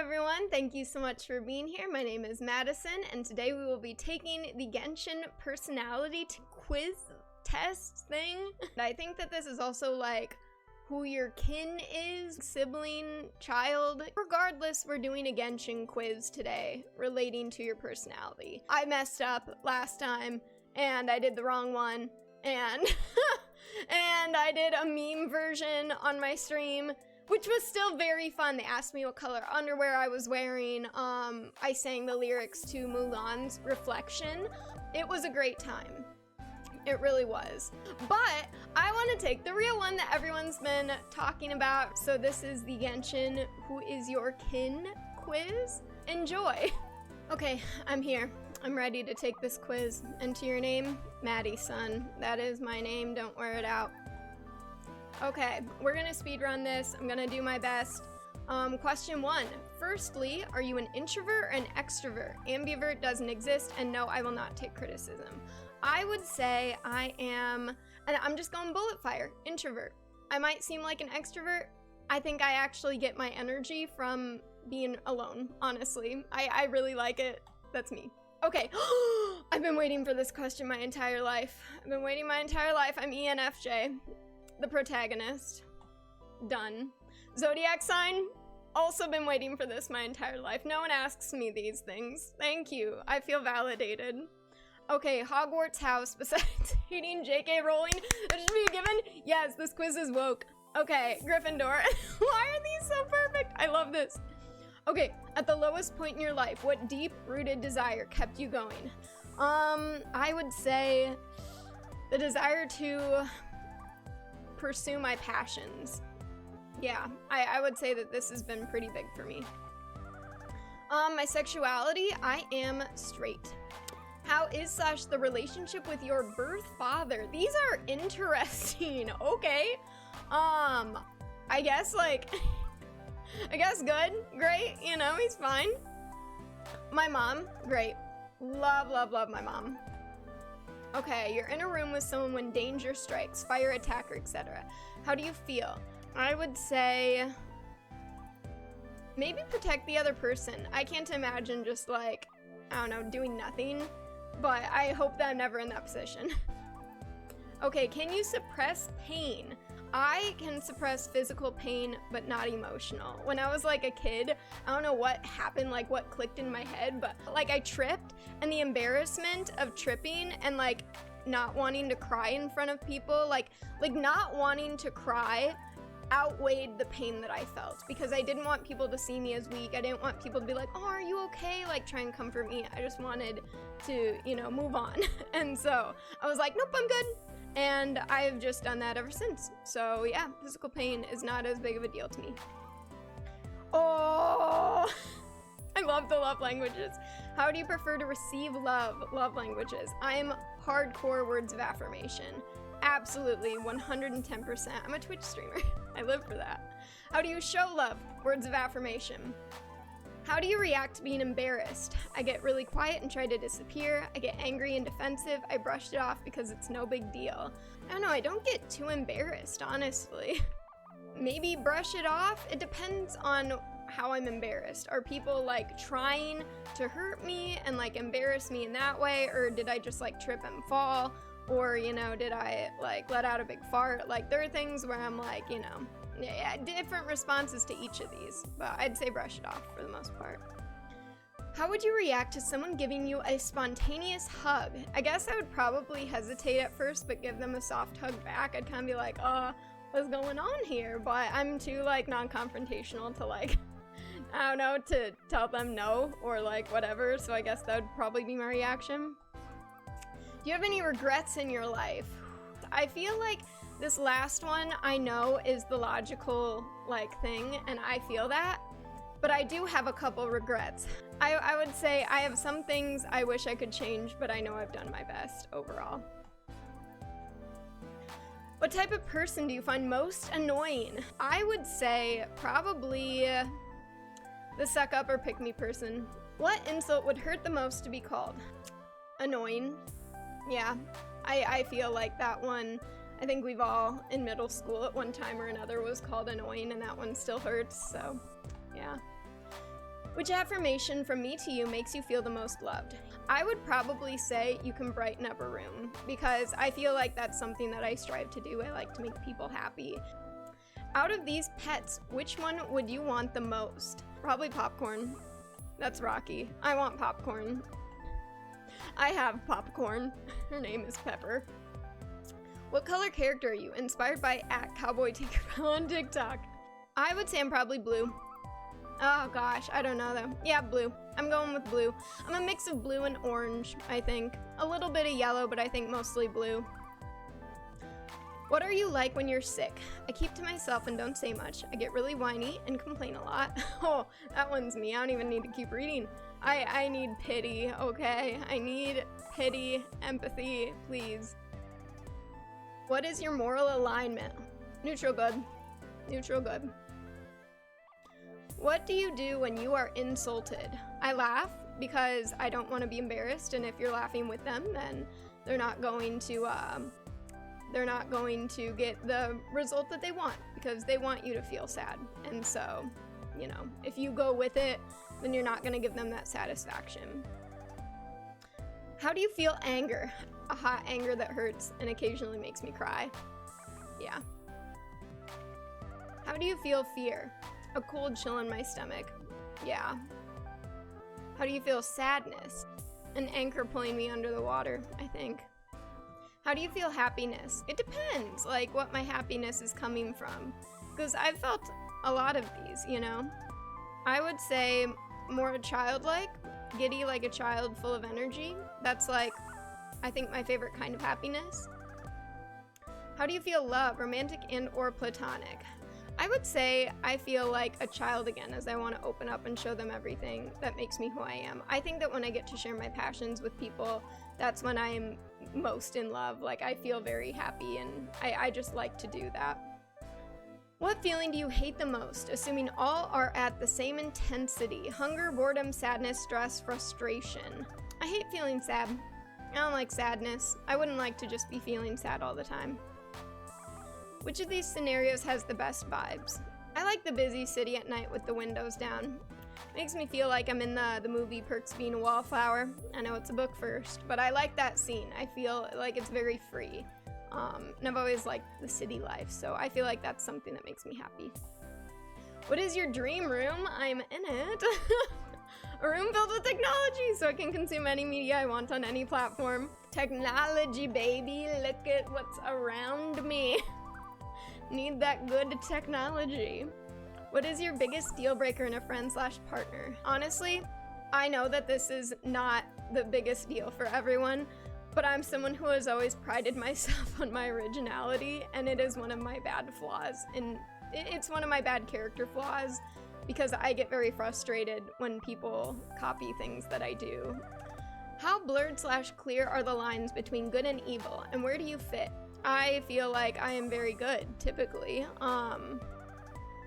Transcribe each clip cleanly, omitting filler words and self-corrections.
everyone, thank you so much for being here. My name is Madison, and today we will be taking the Genshin personality quiz test thing. I think that this is also like who your kin is, sibling, child. Regardless, we're doing a Genshin quiz today relating to your personality. I messed up last time, and I did the wrong one, and and I did a meme version on my stream, which was still very fun. They asked me what color underwear I was wearing. I sang the lyrics to Mulan's Reflection. It was a great time. It really was. But I want to take the real one that everyone's been talking about. So this is the Genshin Who Is Your Kin quiz. Enjoy. Okay, I'm here. I'm ready to take this quiz. Enter your name, Maddie, son. That is my name. Don't wear it out. Okay, we're gonna speedrun this. I'm gonna do my best. Question 1. Firstly, are you an introvert or an extrovert? Ambivert doesn't exist, and no, I will not take criticism. I would say I am, and I'm just going bullet fire, introvert. I might seem like an extrovert. I think I actually get my energy from being alone, honestly. I really like it. That's me. Okay, I've been waiting for this question my entire life. I've been waiting my entire life. I'm ENFJ. The protagonist. Done. Zodiac sign. Also been waiting for this my entire life. No one asks me these things. Thank you. I feel validated. Okay, Hogwarts house besides hating J.K. Rowling. That should be a given. Yes, this quiz is woke. Okay, Gryffindor. Why are these so perfect? I love this. Okay, at the lowest point in your life, what deep-rooted desire kept you going? I would say the desire to pursue my passions. Yeah, I would say that this has been pretty big for me. My sexuality, I am straight. How is / the relationship with your birth father? These are interesting. Okay. I guess like, I guess good, great, you know, he's fine. My mom, great. Love, love, love my mom. Okay, you're in a room with someone when danger strikes, fire, attacker, etc. How do you feel? I would say maybe protect the other person. I can't imagine just like, I don't know, doing nothing, but I hope that I'm never in that position. Okay, can you suppress pain? I can suppress physical pain, but not emotional. When I was like a kid, I don't know what happened, like what clicked in my head, but like I tripped, and the embarrassment of tripping and like not wanting to cry in front of people, like not wanting to cry outweighed the pain that I felt, because I didn't want people to see me as weak. I didn't want people to be like, oh, are you okay? Like try and comfort me. I just wanted to, you know, move on. And so I was like, nope, I'm good. And I've just done that ever since. So yeah, physical pain is not as big of a deal to me. Oh, I love the love languages. How do you prefer to receive love? Love languages. I am hardcore words of affirmation. Absolutely, 110%. I'm a Twitch streamer. I live for that. How do you show love? Words of affirmation. How do you react to being embarrassed? I get really quiet and try to disappear. I get angry and defensive. I brush it off because it's no big deal. I don't know, I don't get too embarrassed, honestly. Maybe brush it off? It depends on how I'm embarrassed. Are people like trying to hurt me and like embarrass me in that way? Or did I just like trip and fall? Or, you know, did I like let out a big fart? Like there are things where I'm like, you know, yeah, different responses to each of these, but I'd say brush it off for the most part. How would you react to someone giving you a spontaneous hug? I guess I would probably hesitate at first, but give them a soft hug back. I'd kind of be like, what's going on here? But I'm too like non-confrontational to like, I don't know, to tell them no or like whatever. So I guess that would probably be my reaction. Do you have any regrets in your life? I feel like this last one I know is the logical like thing, and I feel that, but I do have a couple regrets. I would say I have some things I wish I could change, but I know I've done my best overall. What type of person do you find most annoying? I would say probably the suck up or pick me person. What insult would hurt the most to be called? Annoying. Yeah, I feel like that one, I think we've all in middle school at one time or another was called annoying, and that one still hurts, so yeah. Which affirmation from me to you makes you feel the most loved? I would probably say you can brighten up a room, because I feel like that's something that I strive to do. I like to make people happy. Out of these pets, which one would you want the most? Probably popcorn. That's Rocky. I want popcorn. I have popcorn. Her name is Pepper. What color character are you? Inspired by @CowboyTinkerbell on TikTok. I would say I'm probably blue. Oh gosh, I don't know though. Yeah, blue. I'm going with blue. I'm a mix of blue and orange, I think. A little bit of yellow, but I think mostly blue. What are you like when you're sick? I keep to myself and don't say much. I get really whiny and complain a lot. Oh, that one's me. I don't even need to keep reading. I need pity, okay? I need pity, empathy, please. What is your moral alignment? Neutral good. Neutral good. What do you do when you are insulted? I laugh because I don't want to be embarrassed, and if you're laughing with them, then they're not going to get the result that they want, because they want you to feel sad. And so, you know, if you go with it, then you're not going to give them that satisfaction. How do you feel anger? A hot anger that hurts and occasionally makes me cry. Yeah. How do you feel fear? A cold chill in my stomach. Yeah. How do you feel sadness? An anchor pulling me under the water, I think. How do you feel happiness? It depends, like, what my happiness is coming from. Because I've felt a lot of these, you know? I would say more childlike, giddy like a child full of energy. That's, like, I think my favorite kind of happiness. How do you feel love, romantic and or platonic? I would say I feel like a child again, as I want to open up and show them everything that makes me who I am. I think that when I get to share my passions with people, that's when I am most in love. Like, I feel very happy, and I just like to do that. What feeling do you hate the most, assuming all are at the same intensity? Hunger, boredom, sadness, stress, frustration. I hate feeling sad. I don't like sadness. I wouldn't like to just be feeling sad all the time. Which of these scenarios has the best vibes? I like the busy city at night with the windows down. Makes me feel like I'm in the movie Perks of Being a Wallflower. I know it's a book first, but I like that scene. I feel like it's very free. And I've always liked the city life, so I feel like that's something that makes me happy. What is your dream room? I'm in it. A room filled with technology, so I can consume any media I want on any platform. Technology, baby. Look at what's around me. Need that good technology. What is your biggest deal breaker in a friend/partner? Honestly, I know that this is not the biggest deal for everyone, but I'm someone who has always prided myself on my originality, and it is one of my bad flaws. And it's one of my bad character flaws, because I get very frustrated when people copy things that I do. How blurred/clear are the lines between good and evil, and where do you fit? I feel like I am very good, typically.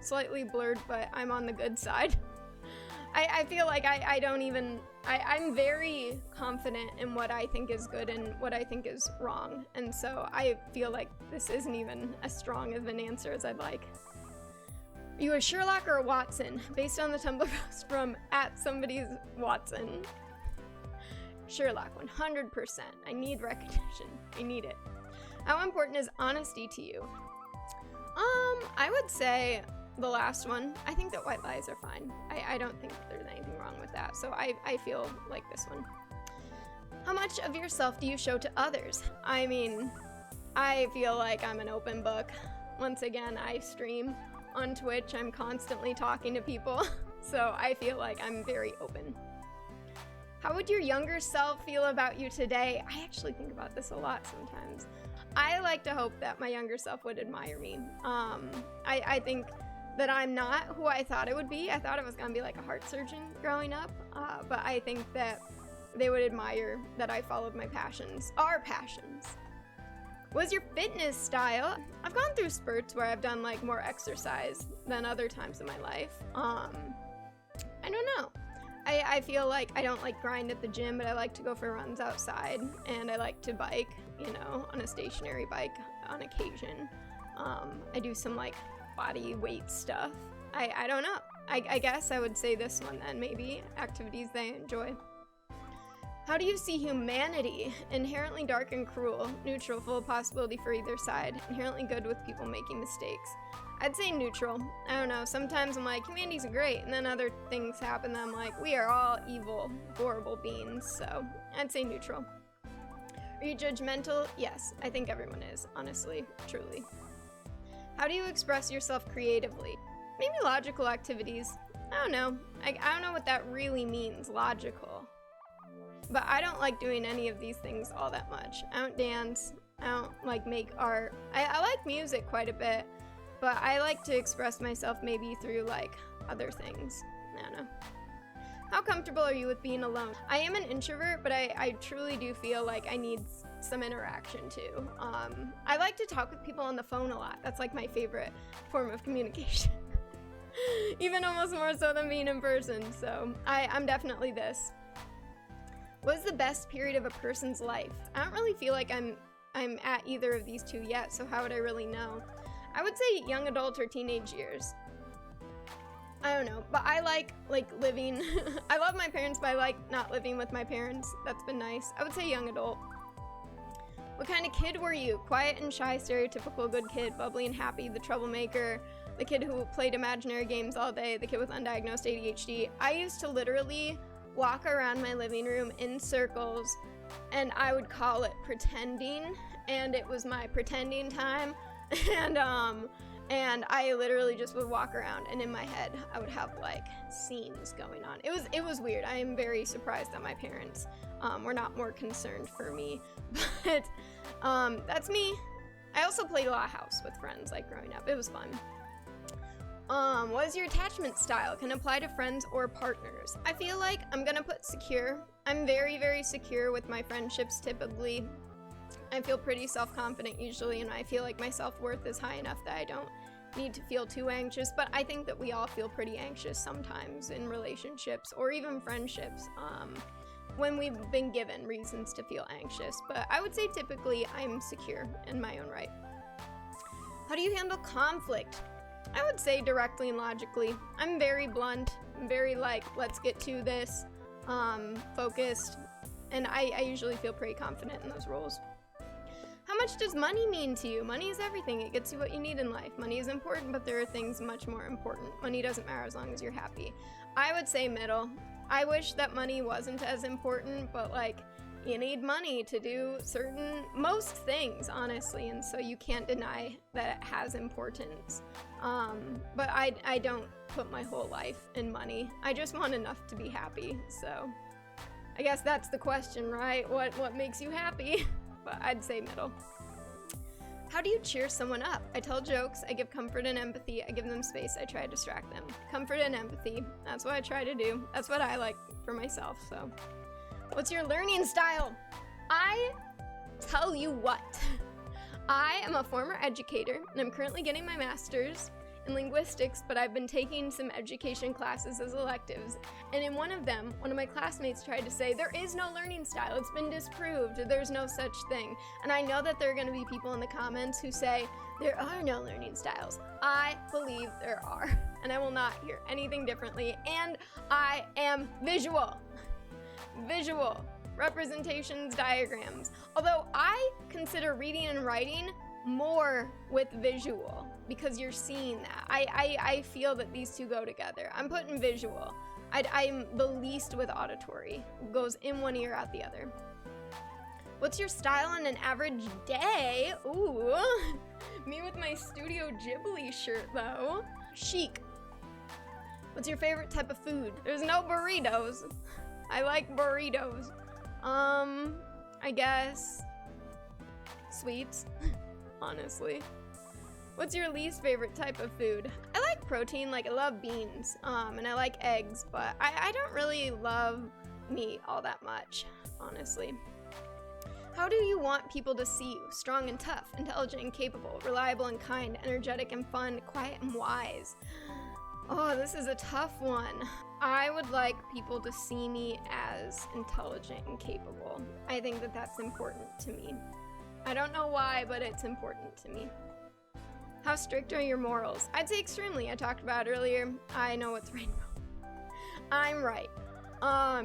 Slightly blurred, but I'm on the good side. I feel like I'm very confident in what I think is good and what I think is wrong. And so I feel like this isn't even as strong of an answer as I'd like. Are you a Sherlock or a Watson? Based on the Tumblr post from @somebody'sWatson. Sherlock, 100%. I need recognition. I need it. How important is honesty to you? I would say the last one. I think that white lies are fine. I don't think there's anything wrong with that. So I feel like this one. How much of yourself do you show to others? I mean, I feel like I'm an open book. Once again, I stream on Twitch. I'm constantly talking to people. So I feel like I'm very open. How would your younger self feel about you today? I actually think about this a lot sometimes. I like to hope that my younger self would admire me. I think that I'm not who I thought I would be. I thought I was gonna be like a heart surgeon growing up, but I think that they would admire that I followed my passions, our passions. What's your fitness style? I've gone through spurts where I've done like more exercise than other times in my life. I don't know. I feel like I don't like grind at the gym, but I like to go for runs outside, and I like to bike, you know, on a stationary bike on occasion. I do some like body weight stuff. I don't know. I guess I would say this one then, maybe. Activities they enjoy. How do you see humanity? Inherently dark and cruel, neutral, full of possibility for either side, inherently good with people making mistakes. I'd say neutral. I don't know, sometimes I'm like, humanity's great, and then other things happen that I'm like, we are all evil, horrible beings, so I'd say neutral. Are you judgmental? Yes, I think everyone is, honestly, truly. How do you express yourself creatively? Maybe logical activities. I don't know. I don't know what that really means, logical. But I don't like doing any of these things all that much. I don't dance. I don't like make art. I like music quite a bit, but I like to express myself maybe through like other things. I don't know. How comfortable are you with being alone? I am an introvert, but I truly do feel like I need some interaction too. I like to talk with people on the phone a lot. That's like my favorite form of communication. Even almost more so than being in person. So I'm definitely this. What is the best period of a person's life? I don't really feel like I'm at either of these two yet, so how would I really know? I would say young adult or teenage years. I don't know, but I like living. I love my parents, but I like not living with my parents. That's been nice. I would say young adult. What kind of kid were you? Quiet and shy, stereotypical good kid, bubbly and happy, the troublemaker, the kid who played imaginary games all day, the kid with undiagnosed ADHD. I used to literally walk around my living room in circles, and I would call it pretending, and it was my pretending time, and I literally just would walk around, and in my head I would have like scenes going on. It was weird. I am very surprised that my parents were not more concerned for me, but that's me. I also played a lot of house with friends like growing up. It was fun. What is your attachment style? Can apply to friends or partners. I feel like I'm gonna put secure. I'm very, very secure with my friendships typically. I feel pretty self-confident usually, and I feel like my self-worth is high enough that I don't need to feel too anxious, but I think that we all feel pretty anxious sometimes in relationships or even friendships when we've been given reasons to feel anxious. But I would say typically I'm secure in my own right. How do you handle conflict? I would say directly and logically. I'm very blunt. I'm very like, let's get to this, focused, and I usually feel pretty confident in those roles. How much does money mean to you? Money is everything. It gets you what you need in life. Money is important, but there are things much more important. Money doesn't matter as long as you're happy. I would say middle. I wish that money wasn't as important, but like, you need money to do most things, honestly, and so you can't deny that it has importance. But I don't put my whole life in money. I just want enough to be happy, so I guess that's the question, right? What makes you happy? But I'd say middle. How do you cheer someone up? I tell jokes, I give comfort and empathy, I give them space, I try to distract them. Comfort and empathy, that's what I try to do. That's what I like for myself, so. What's your learning style? I tell you what. I am a former educator, and I'm currently getting my master's in linguistics, but I've been taking some education classes as electives, and in one of them, one of my classmates tried to say, there is no learning style, it's been disproved, there's no such thing. And I know that there are going to be people in the comments who say, there are no learning styles. I believe there are, and I will not hear anything differently, and I am visual. Visual. Representations, diagrams. Although I consider reading and writing more with visual because you're seeing that. I feel that these two go together. I'm putting visual. I'm the least with auditory. It goes in one ear, out the other. What's your style on an average day? Ooh, me with my Studio Ghibli shirt though. Chic. What's your favorite type of food? There's no burritos. I like burritos. I guess sweets, honestly. What's your least favorite type of food? I like protein, like I love beans, and I like eggs, but I don't really love meat all that much, honestly. How do you want people to see you? Strong and tough, intelligent and capable, reliable and kind, energetic and fun, quiet and wise. Oh, this is a tough one. I would like people to see me as intelligent and capable. I think that that's important to me. I don't know why, but it's important to me. How strict are your morals? I'd say extremely. I talked about it earlier. I know what's right and wrong. I'm right.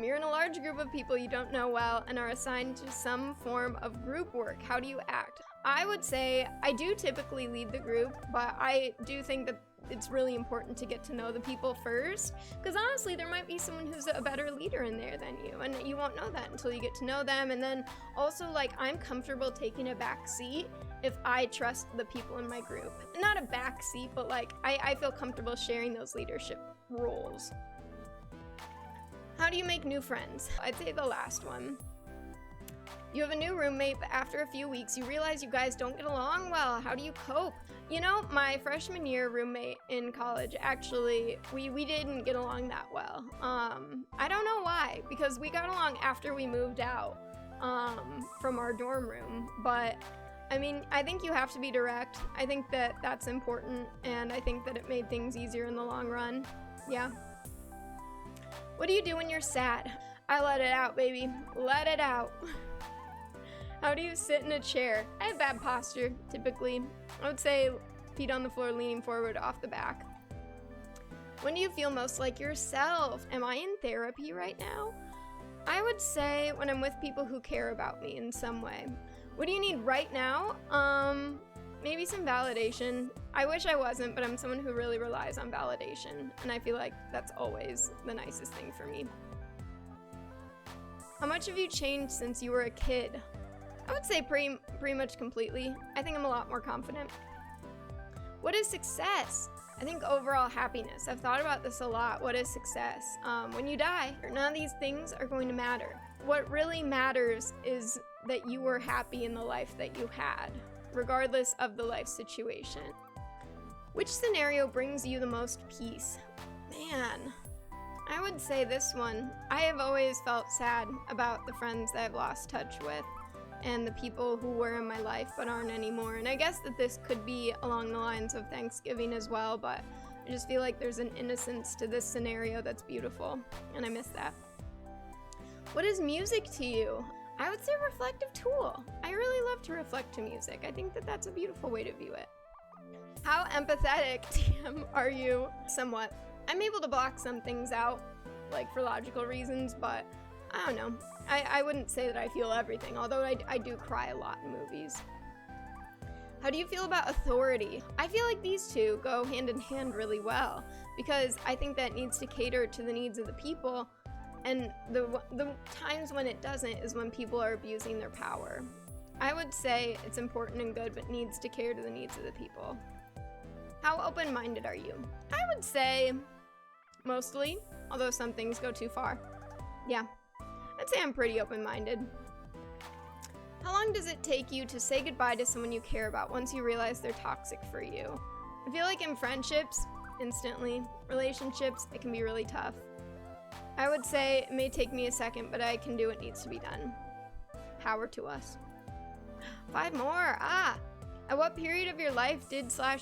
You're in a large group of people you don't know well and are assigned to some form of group work. How do you act? I would say I do typically lead the group, but I do think that it's really important to get to know the people first, because honestly there might be someone who's a better leader in there than you, and you won't know that until you get to know them. And then also, like, I'm comfortable taking a back seat if I trust the people in my group. Not a back seat, but like I feel comfortable sharing those leadership roles. How do you make new friends? I'd say the last one. You have a new roommate, but after a few weeks you realize you guys don't get along well. How do you cope? You know, my freshman year roommate in college, actually, we didn't get along that well. I don't know why, because we got along after we moved out from our dorm room. But I mean, I think you have to be direct. I think that that's important, and I think that it made things easier in the long run. Yeah. What do you do when you're sad? I let it out, baby. Let it out. How do you sit in a chair? I have bad posture, typically. I would say feet on the floor, leaning forward, off the back. When do you feel most like yourself? Am I in therapy right now? I would say when I'm with people who care about me in some way. What do you need right now? Maybe some validation. I wish I wasn't, but I'm someone who really relies on validation, and I feel like that's always the nicest thing for me. How much have you changed since you were a kid? I would say pretty much completely. I think I'm a lot more confident. What is success? I think overall happiness. I've thought about this a lot. What is success? When you die, none of these things are going to matter. What really matters is that you were happy in the life that you had, regardless of the life situation. Which scenario brings you the most peace? Man, I would say this one. I have always felt sad about the friends that I've lost touch with and the people who were in my life but aren't anymore. And I guess that this could be along the lines of Thanksgiving as well, but I just feel like there's an innocence to this scenario that's beautiful, and I miss that. What is music to you? I would say reflective tool. I really love to reflect to music. I think that that's a beautiful way to view it. How empathetic, TM, are you? Somewhat. I'm able to block some things out, like for logical reasons, but I don't know. I wouldn't say that I feel everything, although I do cry a lot in movies. How do you feel about authority? I feel like these two go hand in hand really well, because I think that needs to cater to the needs of the people, and the times when it doesn't is when people are abusing their power. I would say it's important and good, but needs to cater to the needs of the people. How open-minded are you? I would say mostly, although some things go too far. Yeah, I'd say I'm pretty open-minded. How long does it take you to say goodbye to someone you care about once you realize they're toxic for you? I feel like in friendships, instantly. Relationships, it can be really tough. I would say it may take me a second, but I can do what needs to be done. Power to us. 5 more. At what period of your life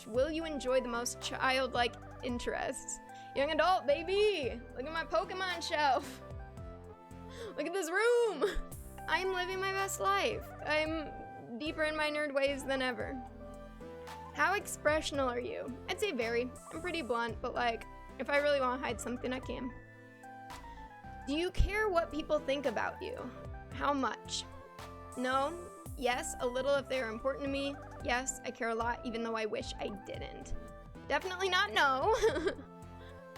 will you enjoy the most childlike interests? Young adult, baby! Look at my Pokemon shelf! Look at this room! I'm living my best life. I'm deeper in my nerd ways than ever. How expressional are you? I'd say very. I'm pretty blunt, but like, if I really want to hide something, I can. Do you care what people think about you? How much? No. Yes, a little if they are important to me. Yes, I care a lot, even though I wish I didn't. Definitely not no.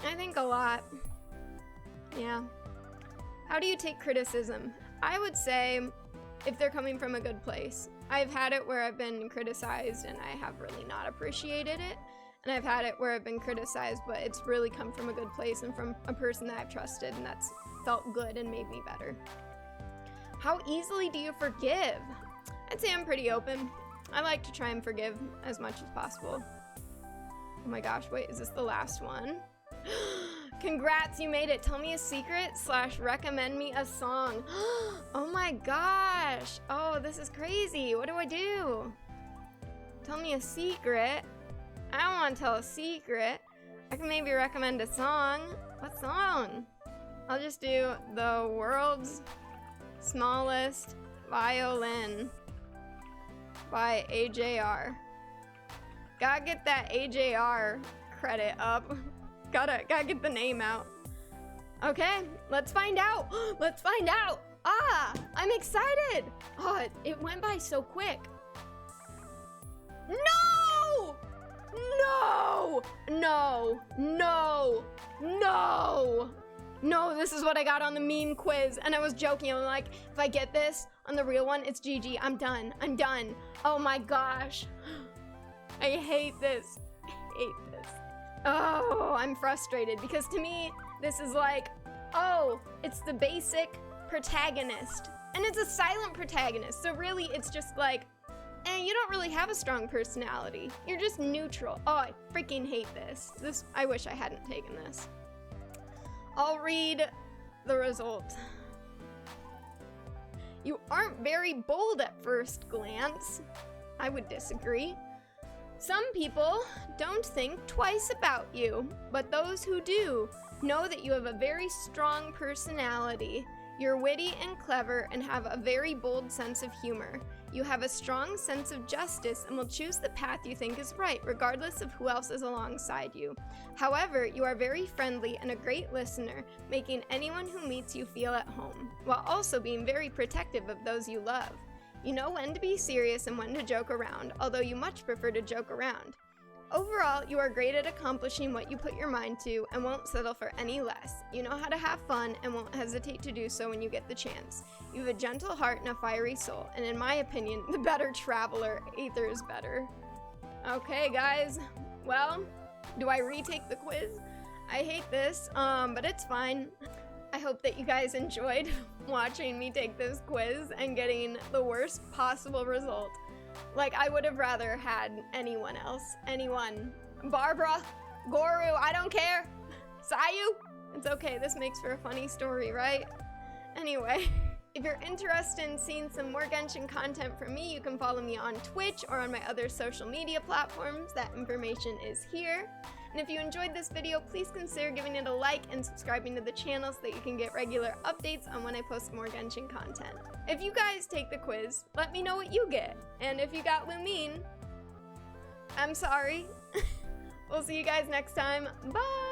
I think a lot. Yeah. How do you take criticism? I would say if they're coming from a good place. I've had it where I've been criticized and I have really not appreciated it. And I've had it where I've been criticized, but it's really come from a good place and from a person that I've trusted, and that's felt good and made me better. How easily do you forgive? I'd say I'm pretty open. I like to try and forgive as much as possible. Oh my gosh, wait, is this the last one? Congrats, you made it. Tell me a secret / recommend me a song. Oh my gosh. Oh, this is crazy. What do I do? Tell me a secret. I don't want to tell a secret. I can maybe recommend a song. What song? I'll just do The World's Smallest Violin by AJR. Gotta get that AJR credit up. Gotta get the name out. Okay, let's find out. Let's find out. Ah, I'm excited. Oh, it went by so quick. No! No! No! No! No! No, this is what I got on the meme quiz. And I was joking. I'm like, if I get this on the real one, it's GG. I'm done. I'm done. Oh my gosh. I hate this. I hate this. Oh, I'm frustrated because to me, this is like, oh, it's the basic protagonist. And it's a silent protagonist. So really, it's just like, you don't really have a strong personality. You're just neutral. Oh, I freaking hate this. I wish I hadn't taken this. I'll read the result. You aren't very bold at first glance. I would disagree. Some people don't think twice about you, but those who do know that you have a very strong personality. You're witty and clever and have a very bold sense of humor. You have a strong sense of justice and will choose the path you think is right, regardless of who else is alongside you. However, you are very friendly and a great listener, making anyone who meets you feel at home, while also being very protective of those you love. You know when to be serious and when to joke around, although you much prefer to joke around. Overall, you are great at accomplishing what you put your mind to and won't settle for any less. You know how to have fun and won't hesitate to do so when you get the chance. You have a gentle heart and a fiery soul, and in my opinion, the better traveler. Aether is better. Okay, guys. Well, do I retake the quiz? I hate this, but it's fine. I hope that you guys enjoyed watching me take this quiz and getting the worst possible result. Like, I would have rather had anyone else. Anyone. Barbara, Goru, I don't care. Sayu, it's okay. This makes for a funny story, right? Anyway, if you're interested in seeing some more Genshin content from me, you can follow me on Twitch or on my other social media platforms. That information is here. And if you enjoyed this video, please consider giving it a like and subscribing to the channel so that you can get regular updates on when I post more Genshin content. If you guys take the quiz, let me know what you get. And if you got Lumine, I'm sorry. We'll see you guys next time. Bye!